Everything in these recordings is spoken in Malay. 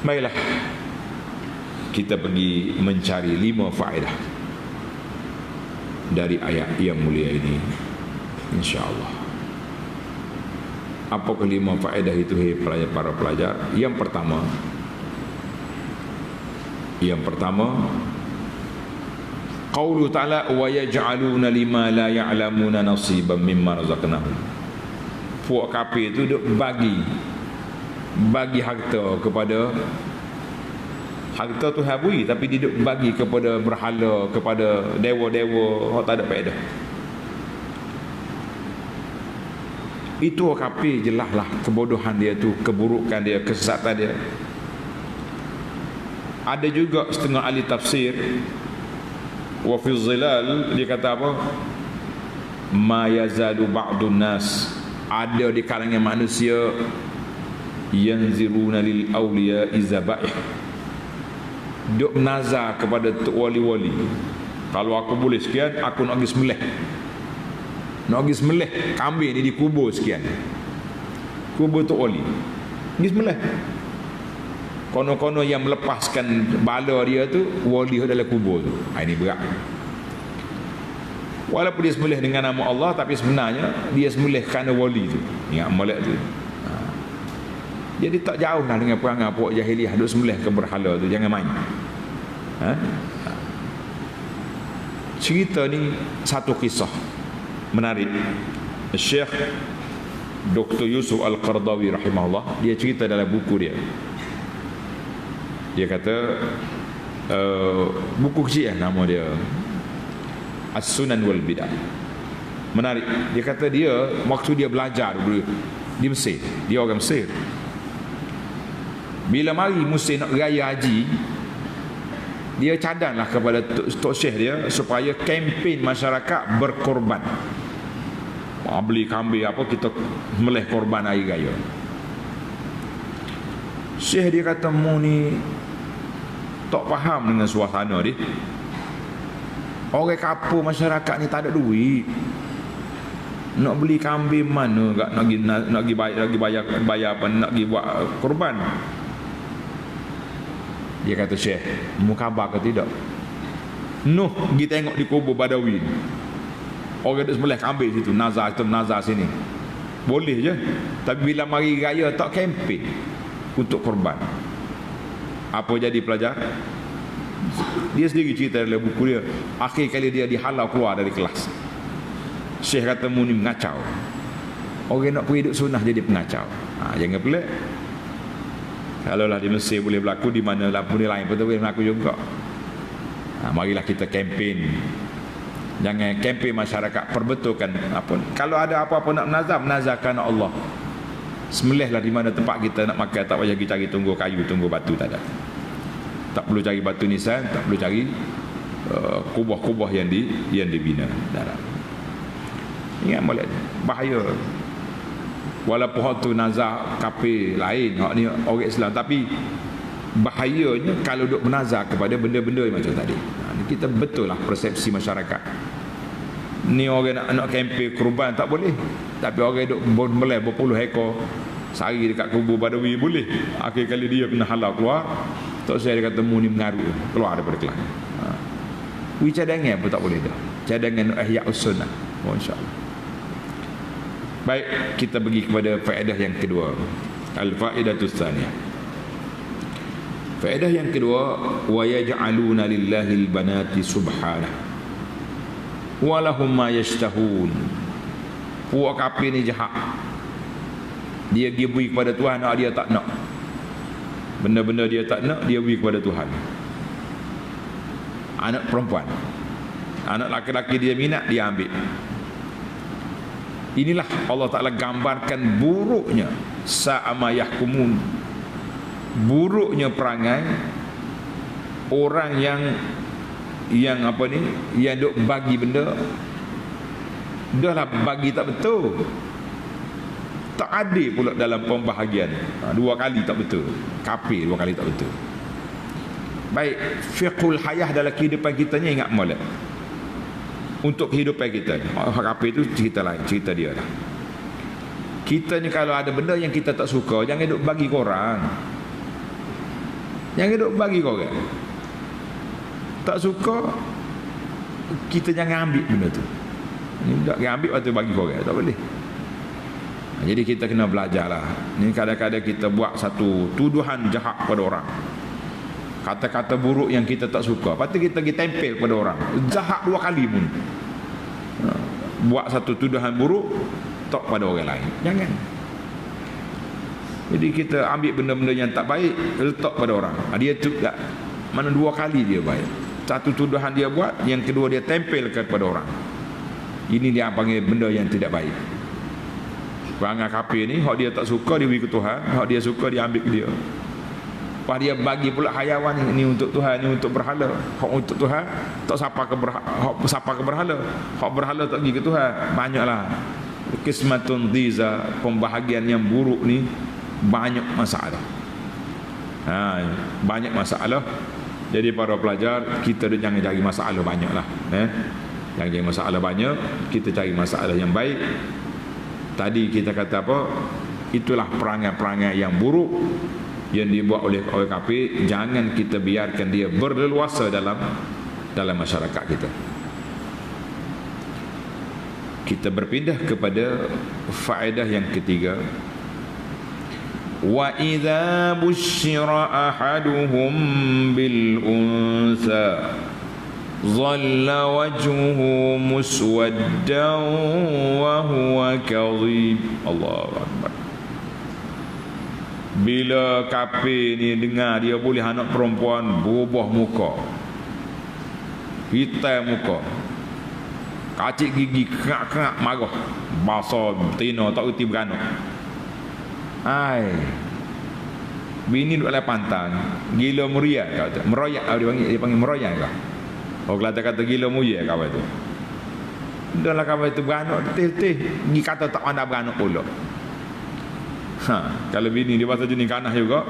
Baiklah, kita pergi mencari 5 faedah dari ayat yang mulia ini, insya-Allah. Apa kelima faedah itu, para pelajar? Yang pertama, qaulu ta'ala wa yaj'aluna lima la ya'lamuna nasiban mimma razaqnahum. Puak kafir itu duk bagi harta kepada harta tu habui, tapi dia duk bagi kepada berhala, kepada dewa-dewa, hak tak ada faedah. Itu orang kafir, jelaslah kebodohan dia tu, keburukan dia, kesesatan dia. Ada juga setengah ahli tafsir wa fi zilal, dia kata apa? Ma yazadu ba'dun nas, ada di kalangan manusia yanziruna lil awliya izabaih, duk nazar kepada wali-wali. Kalau aku boleh sekian, aku nak pergi sembelih kambing ni di kubur sekian, kubur tu wali, pergi sembelih. Kono-kono yang melepaskan bala dia tu wali dalam kubur tu. Ini berat. Walaupun dia sembelih dengan nama Allah, tapi sebenarnya dia sembelih kerana wali tu. Ingat molek tu. Jadi tak jauh lah dengan perangai puak jahiliah duk sembelih ke berhala tu. Jangan main. Cerita ni satu kisah menarik. Syekh Dr. Yusuf Al-Qardawi rahimahullah, dia cerita dalam buku dia. Dia kata buku kecil nama dia As-Sunan wal Bidah. Menarik. Dia kata dia waktu dia belajar dulu di Mesir, dia orang Mesir. Bila mari musim nak raya haji, dia cadanglah kepada Tok Syekh dia supaya kempen masyarakat berkorban. Beli kambing apa, kita melih korban hari raya. Syekh dia kata, mu ni tak faham dengan suasana dia. Orang kapur masyarakat ni tak ada duit, nak beli kambing mana, nak pergi bayar apa, nak pergi buat korban. Dia kata, Syekh, mu khabar ke tidak? Nuh pergi tengok di kubur Badawi, orang duk sembelih kambing situ, nazar sini. Boleh je. Tapi bila mari raya tak kempen untuk korban. Apa jadi pelajar? Dia sendiri cerita dalam buku dia, akhir kali dia dihalau keluar dari kelas. Syekh kata, mu ni mengacau. Orang nak pergi duduk sunnah jadi pengacau. Jangan pelik. Kalau lah di Mesir boleh berlaku, di mana lah pun lain pun boleh berlaku juga. Marilah kita kempen. Jangan kempen masyarakat, perbetulkan apa. Kalau ada apa-apa nak menazarkan Allah. Sembelihlah di mana tempat kita nak makan, tak payah pergi cari tunggu kayu, tunggu batu, tak ada. Tak perlu cari batu nisan, tak perlu cari kubah-kubah yang dibina. Ingat molek, bahaya. Walaupun hak tu nazar kafir lain, hak ni orang Islam, tapi bahayanya kalau duk menazar kepada benda-benda macam tadi. Kita betul lah persepsi masyarakat. Ni orang nak kempen kurban tak boleh, tapi orang duk meleh berpuluh ekor sehari dekat kubur Badawi boleh. Akhir kali dia kena halau keluar. Tak saya kata, mu ni mengaruh keluar daripada kelas. Cadangan pun tak boleh dah. Cadangan Ihya'us Sunnah. Insya-Allah. Baik, kita pergi kepada faedah yang kedua. Al-faedatus tsaniyah. Faedah yang kedua, wa yaj'aluna lillahil banati subhanahu wa lahum ma yashtahun. Puak kafir ni jahat. Dia beri kepada Tuhan, dia tak nak. Benda-benda dia tak nak, dia beri kepada Tuhan. Anak perempuan, anak laki-laki dia minat, dia ambil. Inilah Allah Ta'ala gambarkan buruknya sa'ama yahkumun, buruknya perangai orang yang apa ni, yang duk bagi benda, dah lah bagi tak betul, tak adil pula dalam pembahagian. Dua kali tak betul, kafir dua kali tak betul. Baik, fiqhul hayah dalam kehidupan kita ni, ingat molek. Untuk kehidupan kita ni, kafir itu cerita lain, cerita dia lah. Kita ni kalau ada benda yang kita tak suka, jangan duk bagi korang. Jangan duk bagi kau orang. Tak suka, kita jangan ambil benda tu. Ni tak ambil waktu bagi kau orang, tak boleh. Jadi kita kena belajarlah. Ni kadang-kadang kita buat satu tuduhan jahat pada orang. Kata-kata buruk yang kita tak suka. Lepas tu kita pergi tempel pada orang. Jahat 2 kali pun. Buat satu tuduhan buruk tak pada orang lain. Jangan. Jadi kita ambil benda-benda yang tak baik, letak pada orang. Dia tu tak, mana 2 kali dia baik. Satu tuduhan dia buat, yang kedua dia tempel kepada orang. Ini dia panggil benda yang tidak baik. Perangai kafir ni, hak dia tak suka dia beri ke Tuhan, hak dia suka dia ambil ke dia. Lepas dia bagi pula hayawan ni untuk Tuhan, ni untuk berhala. Hak untuk Tuhan tak siapa ke berhala. Hak berhala tak pergi ke Tuhan. Banyaklah kismatun dhiza, pembahagian yang buruk ni banyak masalah. Banyak masalah. Jadi para pelajar, kita jangan cari masalah banyaklah. Jangan cari masalah banyak, kita cari masalah yang baik. Tadi kita kata apa? Itulah perangai-perangai yang buruk yang dibuat oleh orang kafir. Jangan kita biarkan dia berleluasa dalam masyarakat kita. Kita berpindah kepada faedah yang ketiga. Wa idza busyira ahaduhum bil unsa dhalla wajhuhu muswaddan wa huwa kadhib. Allahu akbar. Bila kafir ni dengar dia boleh anak perempuan, berubah muka, hitam muka, kacik gigi, kerak-kerak marah, bahasa Tino tak erti beranak. Bini duduk dalam pantang, gila meriah kata. Meroyak dia panggil meroyak kau. Oh kata gila mulia kau itu. Dalam kau itu beranak teteh, ni kata tak pandai beranak pula. Kalau bini dia bahasa jenis kanah juga,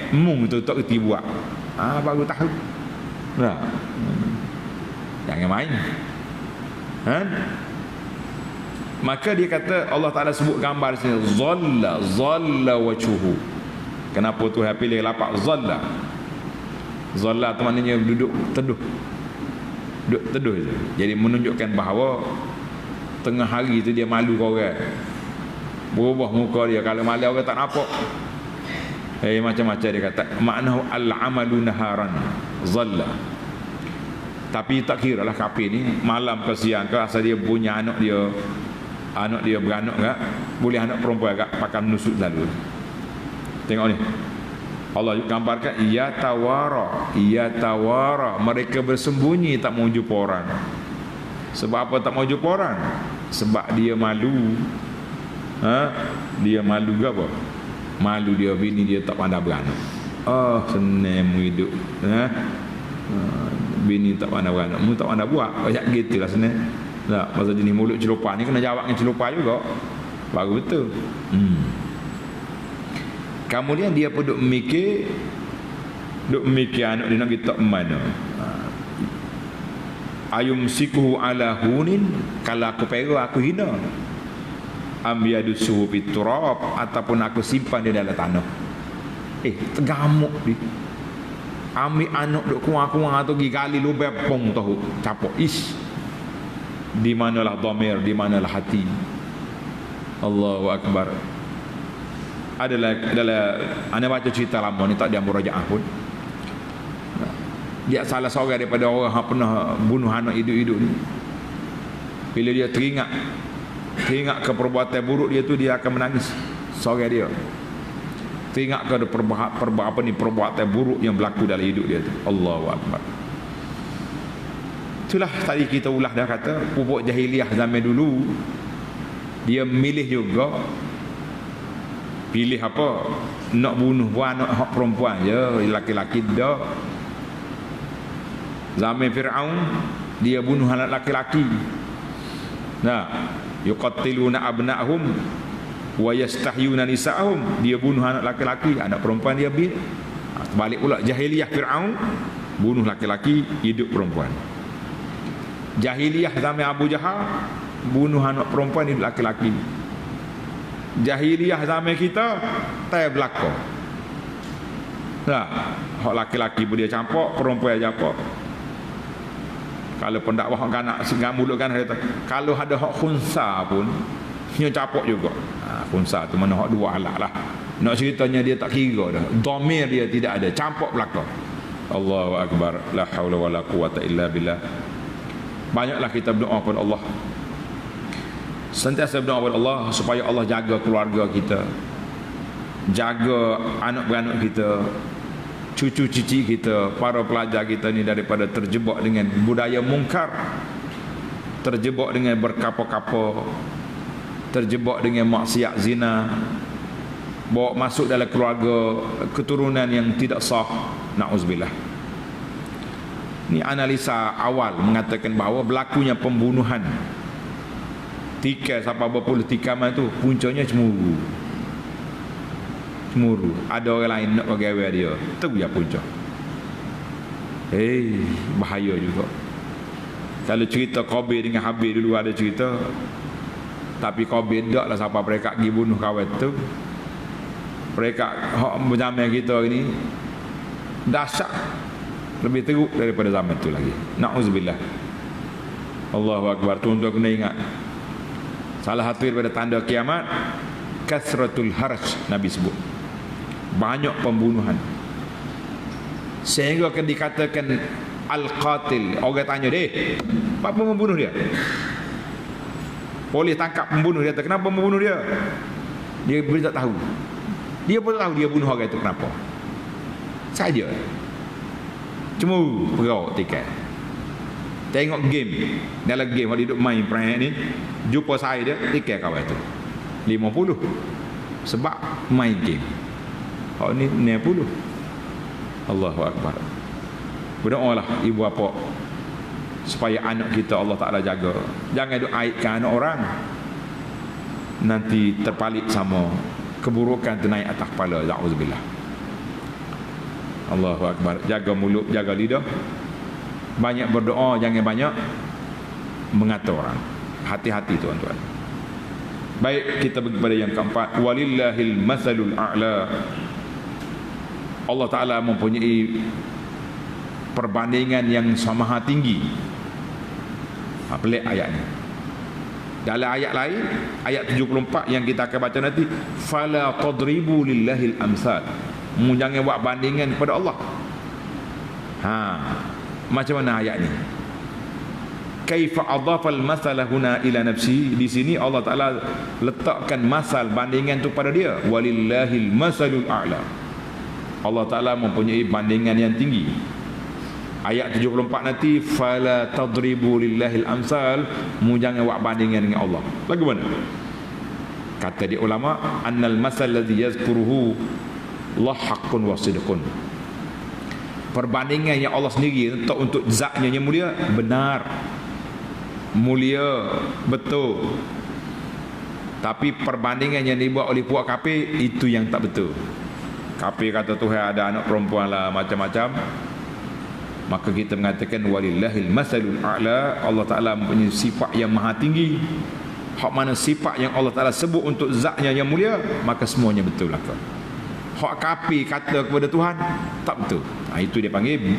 mung tu tak erti buat. Baru tahu. Jangan main. Maka dia kata, Allah Ta'ala sebut gambar di sini, zalla wajhuhu. Kenapa Tuhan pilih lapak zalla? Zalla tu maknanya duduk teduh. Duduk teduh je. Jadi menunjukkan bahawa tengah hari tu dia malu kau orang. Berubah muka dia, kalau malu orang tak nampak. Macam-macam dia kata, maknahu al-amalu naharan zalla. Tapi tak kira lah kafir ni malam ke siang ke, asal dia punya anak dia beranak ke, boleh anak perempuan ke, pakai nusuk lalu. Tengok ni, Allah gambarkan ia tawara, mereka bersembunyi tak mau jumpa orang. Sebab apa tak mau jumpa orang? Sebab dia malu. Dia malu ke apa? Malu dia bini dia tak pandai beranak. Senang hidup. Bini tak pandai beranak, mu tak pandai buat. Kayak gitulah senang. Tak, pasal jenis mulut celupar ni kena jawab dengan celupar juga. Baru betul. Kemudian dia pun duk mikir anak dia nak pergi tak mana. Ayum sikuhu ala hunin, kalau aku pera aku hina. Ambiadusuhu fiturab, ataupun aku simpan dia dalam tanah. Tergamuk dia. Ambil anak duk kuang-kuang atau pergi gali lubang pong tahu capok. Di manalah dhamir, di manalah hati. Allahu akbar. Adalah anda baca cerita lama ni, tak ada murajaah pun. Dia salah seorang daripada orang yang pernah bunuh anak hidup-hidup ni. Bila dia teringat ke perbuatan buruk dia tu, dia akan menangis. Seorang dia teringat ke perbuatan buruk yang berlaku dalam hidup dia tu. Allahu akbar. Itulah tadi kita ulah dah kata, pupuk jahiliah zaman dulu dia milih juga. Pilih apa? Nak bunuh buat anak hak perempuan je, laki-laki dah. Zaman Firaun dia bunuh anak laki-laki. Yuqattiluna abna'ahum wa yastahyuna nisa'ahum. Dia bunuh anak laki-laki, anak perempuan dia ambil. Balik pula jahiliah Firaun, bunuh laki-laki, hidup perempuan. Jahiliah zaman Abu Jahal, bunuh anak perempuan, hidup laki-laki. Jahiliah zaman kita tak berlaku. Nah, hak laki-laki pun dia campak, perempuan dia campak. Kalau pendakwah hak kanak singgah mulut kan kata, kalau ada hak khunsa pun dia campak juga. Khunsa tu mana hak dua alat lah. Nak ceritanya dia tak kira dah. Dhamir dia tidak ada, campak belakang. Allahu akbar, la haula wala quwata illa billah. Banyaklah kita berdoa kepada Allah. Sentiasa berdoa kepada Allah supaya Allah jaga keluarga kita, jaga anak-beranak kita, cucu-cucu kita, para pelajar kita ni daripada terjebak dengan budaya mungkar, terjebak dengan berkapa-kapa, terjebak dengan maksiat zina, bawa masuk dalam keluarga keturunan yang tidak sah. Na'udzubillah. Ini analisa awal mengatakan bahawa berlakunya pembunuhan tikai sampai berpuluh tikaman tu puncanya cemburu. Cemburu. Ada orang lain nak gawe dia. Tu ya punca. Bahaya juga. Kalau cerita Qabil dengan Habil dulu ada cerita. Tapi Qabil taklah sampai mereka pergi bunuh kawan tu. Mereka hak zaman kita ini dahsyat, lebih teruk daripada zaman tu lagi. Na'udzubillah. Allahu akbar. Tuan-tuan kena ingat, salah satu daripada tanda kiamat kasratul harj, Nabi sebut. Banyak pembunuhan. Sehingga akan dikatakan al-qatil. Orang tanya dia, apa membunuh dia? Polis tangkap pembunuh dia. Kenapa membunuh dia? Dia pun tak tahu. Dia pun tak tahu dia bunuh orang itu kenapa. Saja. Cuma perau tiket. Tengok game. Dalam game dia duduk main prank ni, jumpa saya dia tiket kawan tu 50. Sebab main game. Oh ni 60. Allahu akbar. Berdoalah ibu bapa supaya anak kita Allah Ta'ala jaga. Jangan duk aibkan anak orang, nanti terpalit sama keburukan naik atas kepala. Auzubillah. Allahu akbar. Jaga mulut, jaga lidah. Banyak berdoa, jangan banyak mengata orang. Hati-hati tuan-tuan. Baik, kita pergi pada yang keempat. Walillahil masalul a'la. Allah Ta'ala mempunyai perbandingan yang maha tinggi. Pelik ayat ni. Dalam ayat lain, ayat 74 yang kita akan baca nanti, fala tadribu lillahil amsal. Jangan buat bandingan kepada Allah. Macam mana ayat ni? Kaifa adhafa al-masala huna ila nafsi. Di sini Allah Ta'ala letakkan masal, bandingan tu pada dia. Walillahil masalul a'la. Allah Ta'ala mempunyai bandingan yang tinggi. Ayat 74 nanti, fala tadribu lillahil amsal. Jangan buat bandingan dengan Allah. Lagu mana? Kata di ulama, annal masal ladzi yazkuruhu la haqqun wa sidqun. Perbandingan yang Allah sendiri letak untuk zatnya yang mulia, benar, mulia, betul. Tapi perbandingan yang dibuat oleh puak kafir, itu yang tak betul. Kafir kata Tuhan ada anak perempuan lah, macam-macam. Maka kita mengatakan walillahil masalul a'la. Allah Ta'ala mempunyai sifat yang maha tinggi. Hak mana sifat yang Allah Ta'ala sebut untuk zatnya yang mulia, maka semuanya betul lah. Hak kafir kata kepada Tuhan, tak betul. Itu dia panggil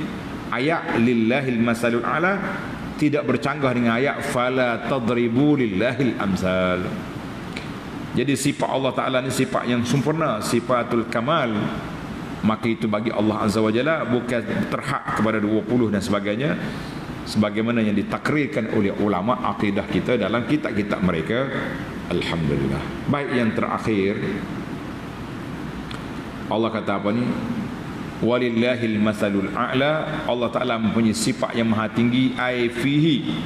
ayat lillahil masalul a'la, tidak bercanggah dengan ayat fala tadribu lillahil amsal. Jadi sifat Allah Ta'ala ni sifat yang sempurna, sifatul kamal. Maka itu bagi Allah Azza wa Jalla bukan terhad kepada 20 dan sebagainya, sebagaimana yang ditakrirkan oleh ulama akidah kita dalam kitab-kitab mereka. Alhamdulillah. Baik, yang terakhir Allah kata apa ni? Walillahil masalul a'la. Allah Ta'ala mempunyai sifat yang maha tinggi. Ai fihi,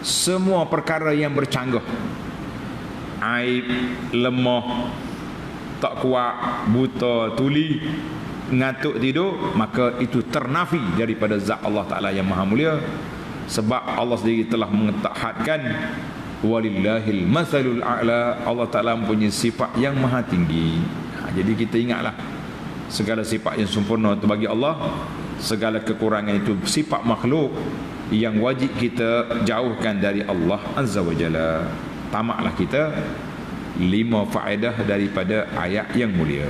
semua perkara yang bercanggah, aib, lemah, tak kuat, buta, tuli, ngantuk, tidur, maka itu ternafi daripada zat Allah Ta'ala yang maha mulia. Sebab Allah sendiri telah mengetahadkan walillahil masalul a'la. Allah Ta'ala mempunyai sifat yang maha tinggi. Jadi kita ingatlah, segala sifat yang sempurna itu bagi Allah, segala kekurangan itu sifat makhluk yang wajib kita jauhkan dari Allah Azza wa Jalla. Tamaklah kita 5 faedah daripada ayat yang mulia.